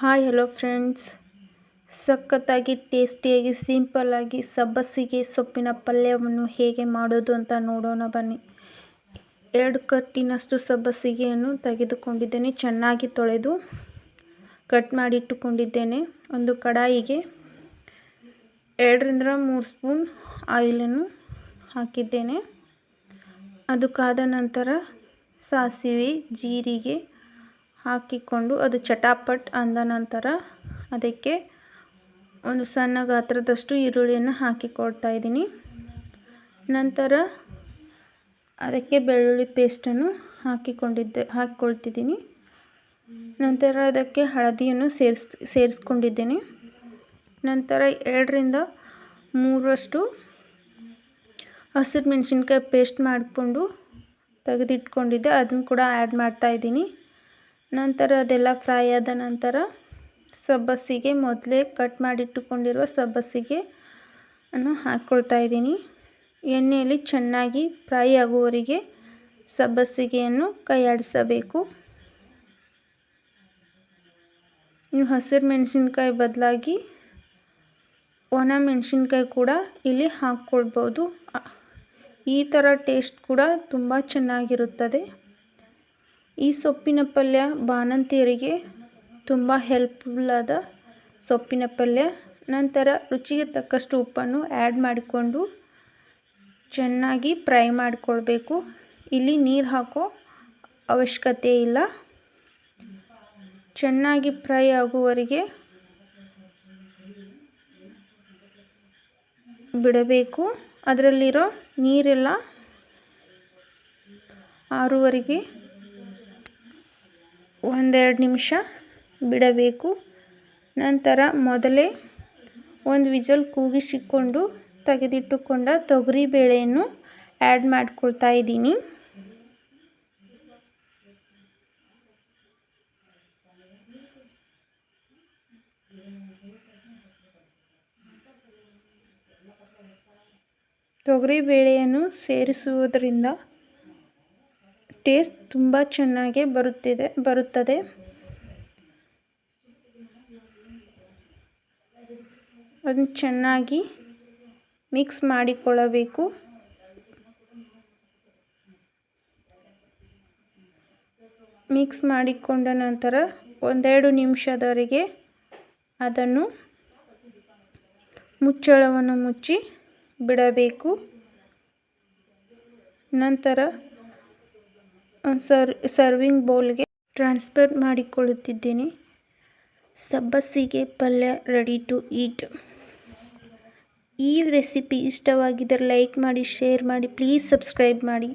Hi hello friends, ಸಖತ್ತಾಗಿ ಟೇಸ್ಟಿಯಾಗಿ ಸಿಂಪಲ್ಲಾಗಿ ಸಬ್ಬಸಿಗೆ ಸೊಪ್ಪಿನ ಪಲ್ಯವನ್ನು ಹೇಗೆ ಮಾಡೋದು ಅಂತ ನೋಡೋಣ ಬನ್ನಿ. 2 ಕಟ್ಟಿನಷ್ಟು ಸಬ್ಬಸಿಗೆಯನ್ನು ತೆಗೆದುಕೊಂಡಿದ್ದೇನೆ. ಚೆನ್ನಾಗಿ ತೊಳೆದು ಕಟ್ ಮಾಡಿಟ್ಟುಕೊಂಡಿದ್ದೇನೆ. ಒಂದು ಕಡಾಯಿಗೆ 2 ರಿಂದ 3 ಸ್ಪೂನ್ ಆಯಿಲನ್ನು ಹಾಕಿದ್ದೇನೆ. ಅದು ಕಾದ ನಂತರ ಸಾಸಿವೆ ಜೀರಿಗೆ ಹಾಕಿಕೊಂಡು ಅದು ಚಟಾಪಟ್ ಅಂದ ನಂತರ ಅದಕ್ಕೆ ಒಂದು ಸಣ್ಣ ಗಾತ್ರದಷ್ಟು ಈರುಳ್ಳಿಯನ್ನು ಹಾಕಿಕೊಳ್ತಾ ಇದ್ದೀನಿ. ನಂತರ ಅದಕ್ಕೆ ಬೆಳ್ಳುಳ್ಳಿ ಪೇಸ್ಟನ್ನು ಹಾಕಿಕೊಳ್ತಿದ್ದೀನಿ. ನಂತರ ಅದಕ್ಕೆ ಹಳದಿಯನ್ನು ಸೇರಿಸ್ಕೊಂಡಿದ್ದೇನೆ. ನಂತರ 2 ರಿಂದ 3 ಹಸಿರು ಮೆಣಸಿನ್ಕಾಯಿ ಪೇಸ್ಟ್ ಮಾಡಿಕೊಂಡು ತೆಗೆದಿಟ್ಕೊಂಡಿದ್ದೆ, ಅದನ್ನು ಕೂಡ ಆ್ಯಡ್ ಮಾಡ್ತಾ ಇದ್ದೀನಿ. ನಂತರ ಅದೆಲ್ಲ ಫ್ರೈ ಆದ ನಂತರ ಸಬ್ಬಸಿಗೆ ಮೊದಲೇ ಕಟ್ ಮಾಡಿಟ್ಟುಕೊಂಡಿರುವ ಸಬ್ಬಸಿಗೆ ಅನ್ನು ಹಾಕ್ಕೊಳ್ತಾ ಇದ್ದೀನಿ. ಎಣ್ಣೆಯಲ್ಲಿ ಚೆನ್ನಾಗಿ ಫ್ರೈ ಆಗುವವರೆಗೆ ಸಬ್ಬಸಿಗೆಯನ್ನು ಕೈಯಾಡಿಸಬೇಕು. ನೀವು ಹಸಿರು ಮೆಣಸಿನ್ಕಾಯಿ ಬದಲಾಗಿ ಒಣ ಮೆಣಸಿನ್ಕಾಯಿ ಕೂಡ ಇಲ್ಲಿ ಹಾಕ್ಕೊಳ್ಬೋದು. ಈ ಥರ ಟೇಸ್ಟ್ ಕೂಡ ತುಂಬ ಚೆನ್ನಾಗಿರುತ್ತದೆ. ಈ ಸೊಪ್ಪಿನ ಪಲ್ಯ ಬಾಣಂತಿಯರಿಗೆ ತುಂಬ ಹೆಲ್ಪ್ಫುಲ್ ಆದ ಸೊಪ್ಪಿನ ಪಲ್ಯ. ನಂತರ ರುಚಿಗೆ ತಕ್ಕಷ್ಟು ಉಪ್ಪನ್ನು ಆ್ಯಡ್ ಮಾಡಿಕೊಂಡು ಚೆನ್ನಾಗಿ ಫ್ರೈ ಮಾಡಿಕೊಳ್ಬೇಕು. ಇಲ್ಲಿ ನೀರು ಹಾಕೋ ಅವಶ್ಯಕತೆ ಇಲ್ಲ. ಚೆನ್ನಾಗಿ ಫ್ರೈ ಆಗುವವರೆಗೆ ಬಿಡಬೇಕು. ಅದರಲ್ಲಿರೋ ನೀರೆಲ್ಲ ಆರುವರೆಗೆ 1-2 ನಿಮಿಷ ಬಿಡಬೇಕು. ನಂತರ ಮೊದಲೇ ಒಂದು ವಿಜಲ್ ಕೂಗಿಸಿಕೊಂಡು ತೆಗೆದಿಟ್ಟುಕೊಂಡ ತೊಗರಿ ಬೇಳೆಯನ್ನು ಆ್ಯಡ್ ಮಾಡ್ಕೊಳ್ತಾ ಇದ್ದೀನಿ. ತೊಗರಿ ಬೇಳೆಯನ್ನು ಸೇರಿಸುವುದರಿಂದ ಟೇಸ್ಟ್ ತುಂಬ ಚೆನ್ನಾಗಿ ಬರುತ್ತದೆ. ಅದನ್ನು ಚೆನ್ನಾಗಿ ಮಿಕ್ಸ್ ಮಾಡಿಕೊಳ್ಳಬೇಕು. ಮಿಕ್ಸ್ ಮಾಡಿಕೊಂಡ ನಂತರ 1-2 ನಿಮಿಷದವರೆಗೆ ಅದನ್ನು ಮುಚ್ಚಳವನ್ನು ಮುಚ್ಚಿ ಬಿಡಬೇಕು. ನಂತರ ಸರ್ವಿಂಗ್ ಬೌಲ್ಗೆ ಟ್ರಾನ್ಸ್ಫರ್ ಮಾಡಿಕೊಳ್ಳುತ್ತಿದ್ದೇನೆ. ಸಬ್ಬಸಿಗೆ ಪಲ್ಯ ರೆಡಿ ಟು ಈಟ್. ಈ ರೆಸಿಪಿ ಇಷ್ಟವಾಗಿದ್ದರೆ ಲೈಕ್ ಮಾಡಿ, ಶೇರ್ ಮಾಡಿ, ಪ್ಲೀಸ್ ಸಬ್ಸ್ಕ್ರೈಬ್ ಮಾಡಿ.